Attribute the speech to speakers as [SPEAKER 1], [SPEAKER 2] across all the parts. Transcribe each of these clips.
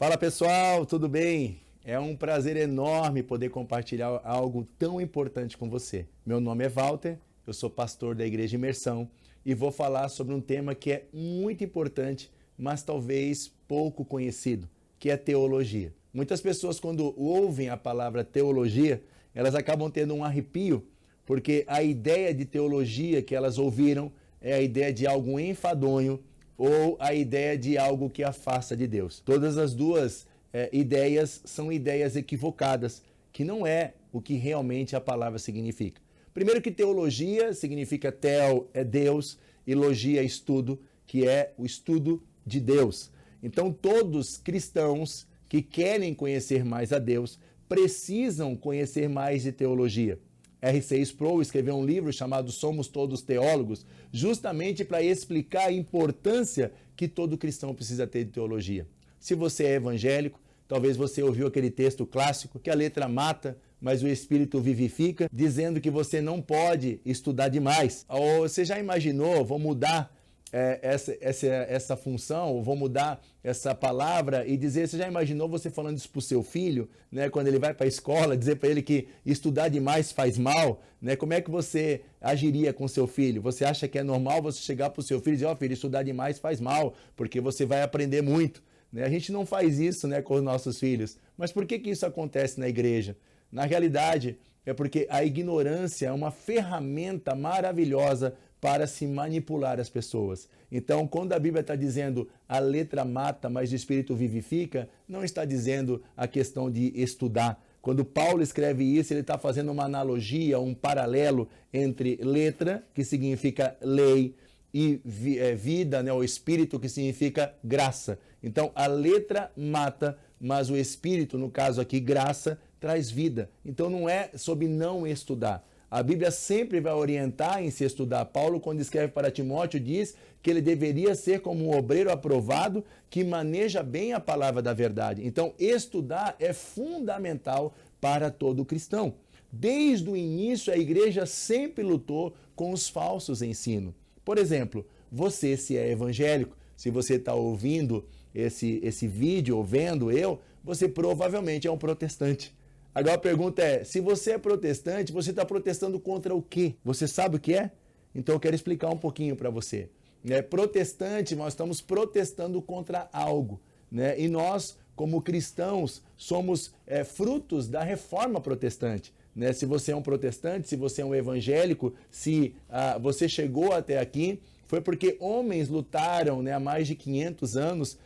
[SPEAKER 1] Fala pessoal, tudo bem? É um prazer enorme poder compartilhar algo tão importante com você. Meu nome é Walter, eu sou pastor da Igreja Imersão e vou falar sobre um tema que é muito importante, mas talvez pouco conhecido, que é teologia. Muitas pessoas, quando ouvem a palavra teologia, elas acabam tendo um arrepio, porque a ideia de teologia que elas ouviram é a ideia de algo enfadonho, ou a ideia de algo que afasta de Deus. Todas as duas ideias são ideias equivocadas, que não é o que realmente a palavra significa. Primeiro que teologia significa tel é Deus, e logia é estudo, que é o estudo de Deus. Então todos cristãos que querem conhecer mais a Deus precisam conhecer mais de teologia. R.C. Sproul escreveu um livro chamado Somos Todos Teólogos, justamente para explicar a importância que todo cristão precisa ter de teologia. Se você é evangélico, talvez você ouviu aquele texto clássico que a letra mata, mas o espírito vivifica, dizendo que você não pode estudar demais. Ou você já imaginou, vou mudar essa função, ou vou mudar essa palavra e dizer, você já imaginou você falando isso para o seu filho, né, quando ele vai para a escola, dizer para ele que estudar demais faz mal, né? Como é que você agiria com seu filho? Você acha que é normal você chegar para o seu filho e dizer, ó filho, estudar demais faz mal, porque você vai aprender muito, né? A gente não faz isso, né, com os nossos filhos, mas por que isso acontece na igreja? Na realidade, é porque a ignorância é uma ferramenta maravilhosa para se manipular as pessoas. Então, quando a Bíblia está dizendo a letra mata, mas o Espírito vivifica, não está dizendo a questão de estudar. Quando Paulo escreve isso, ele está fazendo uma analogia, um paralelo entre letra, que significa lei, e vida, né, o Espírito, que significa graça. Então, a letra mata, mas o Espírito, no caso aqui, graça, traz vida. Então, não é sobre não estudar. A Bíblia sempre vai orientar em se estudar. Paulo, quando escreve para Timóteo, diz que ele deveria ser como um obreiro aprovado que maneja bem a palavra da verdade. Então, estudar é fundamental para todo cristão. Desde o início, a igreja sempre lutou com os falsos ensinos. Por exemplo, você, se é evangélico, se você está ouvindo esse vídeo, ou vendo eu, você provavelmente é um protestante. Agora a pergunta é, se você é protestante, você está protestando contra o quê? Você sabe o que é? Então eu quero explicar um pouquinho para você. Protestante, nós estamos protestando contra algo, né? E nós, como cristãos, somos frutos da reforma protestante. Né? Se você é um protestante, se você é um evangélico, se você chegou até aqui, foi porque homens lutaram, né, há mais de 500 anos,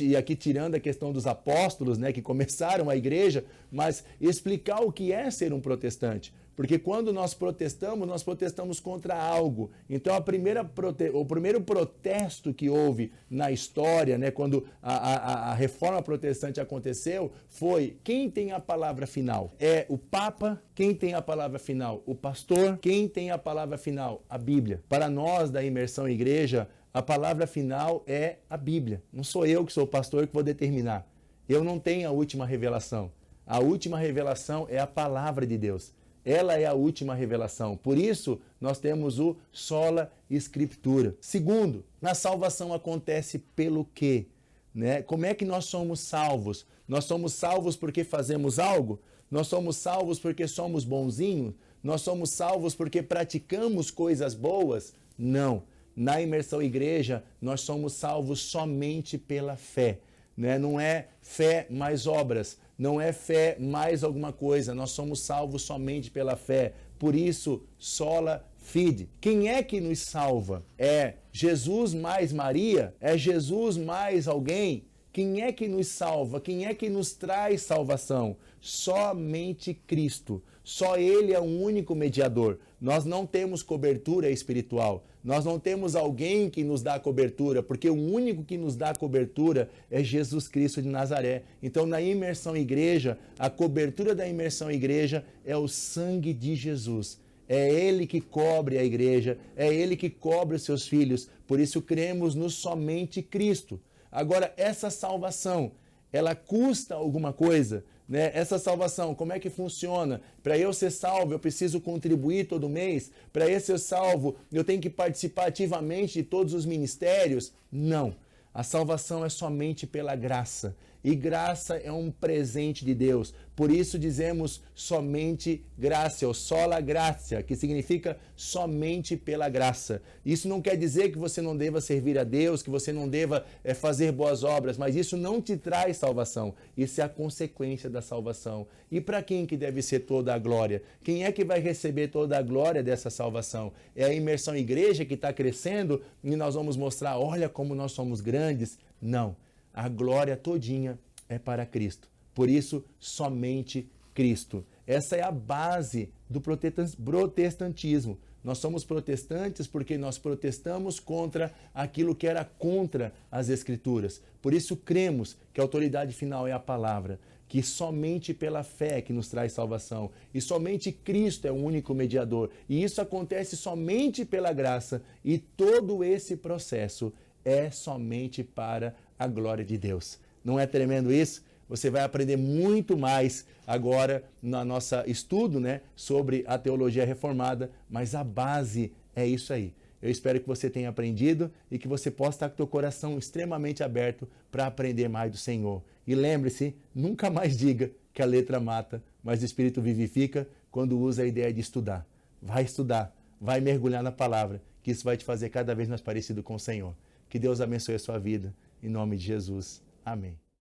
[SPEAKER 1] e aqui tirando a questão dos apóstolos, né, que começaram a igreja, mas explicar o que é ser um protestante. Porque quando nós protestamos contra algo. Então o primeiro protesto que houve na história, né, quando a reforma protestante aconteceu, foi quem tem a palavra final? É o Papa? Quem tem a palavra final? O pastor? Quem tem a palavra final? A Bíblia. Para nós da Imersão Igreja, a palavra final é a Bíblia. Não sou eu que sou o pastor que vou determinar. Eu não tenho a última revelação. A última revelação é a palavra de Deus. Ela é a última revelação. Por isso, nós temos o sola scriptura. Segundo, a salvação acontece pelo quê? Né? Como é que nós somos salvos? Nós somos salvos porque fazemos algo? Nós somos salvos porque somos bonzinhos? Nós somos salvos porque praticamos coisas boas? Não. Na Imersão Igreja, nós somos salvos somente pela fé. Né? Não é fé mais obras, não é fé mais alguma coisa, nós somos salvos somente pela fé. Por isso, sola fide. Quem é que nos salva? É Jesus mais Maria? É Jesus mais alguém? Quem é que nos salva? Quem é que nos traz salvação? Somente Cristo. Só Ele é o único mediador. Nós não temos cobertura espiritual. Nós não temos alguém que nos dá cobertura, porque o único que nos dá cobertura é Jesus Cristo de Nazaré. Então, na Imersão Igreja, a cobertura da Imersão Igreja é o sangue de Jesus. É Ele que cobre a igreja, é Ele que cobre os seus filhos. Por isso, cremos no somente Cristo. Agora, essa salvação, ela custa alguma coisa? Né? Essa salvação, como é que funciona? Para eu ser salvo, eu preciso contribuir todo mês? Para eu ser salvo, eu tenho que participar ativamente de todos os ministérios? Não. A salvação é somente pela graça. E graça é um presente de Deus. Por isso dizemos somente graça, ou sola gratia, que significa somente pela graça. Isso não quer dizer que você não deva servir a Deus, que você não deva fazer boas obras, mas isso não te traz salvação. Isso é a consequência da salvação. E para quem que deve ser toda a glória? Quem é que vai receber toda a glória dessa salvação? É a imersão igreja que está crescendo e nós vamos mostrar, olha como nós somos grandes? Não, a glória todinha é para Cristo. Por isso, somente Cristo. Essa é a base do protestantismo. Nós somos protestantes porque nós protestamos contra aquilo que era contra as Escrituras. Por isso, cremos que a autoridade final é a palavra, que somente pela fé que nos traz salvação e somente Cristo é o único mediador. E isso acontece somente pela graça e todo esse processo é somente para a glória de Deus. Não é tremendo isso? Você vai aprender muito mais agora no nosso estudo, né, sobre a teologia reformada, mas a base é isso aí. Eu espero que você tenha aprendido e que você possa estar com o teu coração extremamente aberto para aprender mais do Senhor. E lembre-se, nunca mais diga que a letra mata, mas o Espírito vivifica quando usa a ideia de estudar. Vai estudar, vai mergulhar na palavra, que isso vai te fazer cada vez mais parecido com o Senhor. Que Deus abençoe a sua vida. Em nome de Jesus. Amém.